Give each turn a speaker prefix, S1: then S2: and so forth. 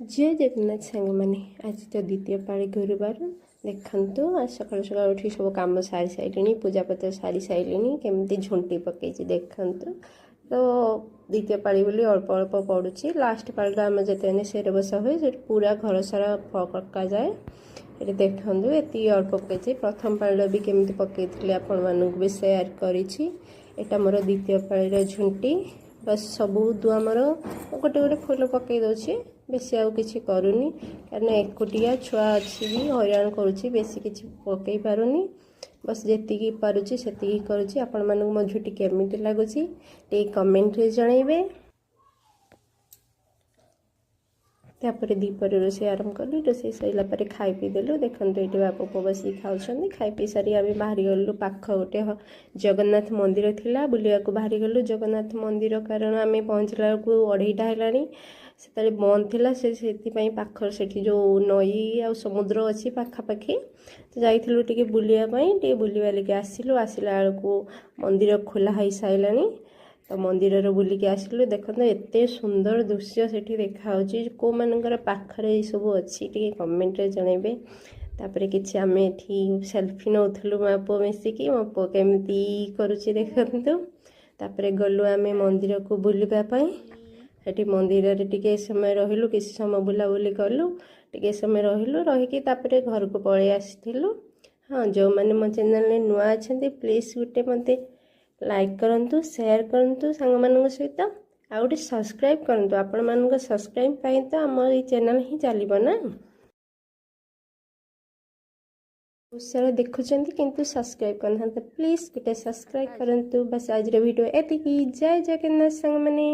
S1: जय जगन्नाथ सांग मैंने आज तो द्वितीय पाड़ी गुरुवार देखु आज सकाल सकाल उठी सब कम सारी सारे पूजापत्र सारी सारे केमती झुंटी पकई देखु तो द्वितीय पाड़ी बोली अल्प अल्प पड़ुची लास्ट पाड़ी आम जिते शेर बसा हुए से पूरा घर सारा पका जाए ये देखु ये अल्प पकई प्रथम पाड़ी भी केमती पकई आपण मानक भी सेयार करा मोर द्वितीय पाड़ी झुंटी बस सबूत आमर गोटे गोटे फुल पकई दूसरी बेसी आउ किसी करूनी कारण एकुटिया छुआ अच्छी भी हैरान करुच्ची बेसी किसी पकई पारुनी बस जी पारुची से करुच्ची आपण मानक मो झुटी केमिति लगुची टे कमेंट रे जणाइबे। तापर दीपर रोषे आरंभ कलु रोषे सरला खाई पी देलु देखते ये बापा पुआ बस खाऊँ खाई पी सारी आम बाहरी गलु पाख गोटे जगन्नाथ मंदिर थिला बुलिया को बाहरी गलु जगन्नाथ मंदिर कारण आम पहुँचला बेलू 2:30 से बंद थिला से पाखर से जो नई आ समुद्र अच्छी पाखापाखि तो जाइलु टे बुलिया बुली बालिक आसिलु आसला बेलू मंदिर खोला हो सारानी तो मंदिर बुलिकी आसिलु देखते एत सुंदर दृश्य से देखा को मानकर पाखरे सब अच्छी टे कमेंट रे जणाइबे। तापर किसी आम एठी सेल्फी नौलु मो पुओ मिसिकी मो पुओ केमती करुच्ची देखु तापर गलु आम मंदिर को बुलवाई सेठी मंदिर टे समय रहिलु किसी समय बुलाबुली कलु टे समय रहिलु रहीकि तापर घर को पलि आसिलु। हाँ जो मैंने मो चैनल नुआ अच्छा प्लीज गोटे मते लाइक करंतु शेयर करंतु सांग मानक सहित आ गोटे सब्सक्राइब करंतु आपण मानक सब्सक्राइब पाई तो आम ये चैनल ही चलिबो ना बहुत सारा देखुंत किंतु सब्सक्राइब करना प्लीज गोटे सब्सक्राइब करंतु बस आज वीडियो एतिकी जय जगन्नाथ सांग माने।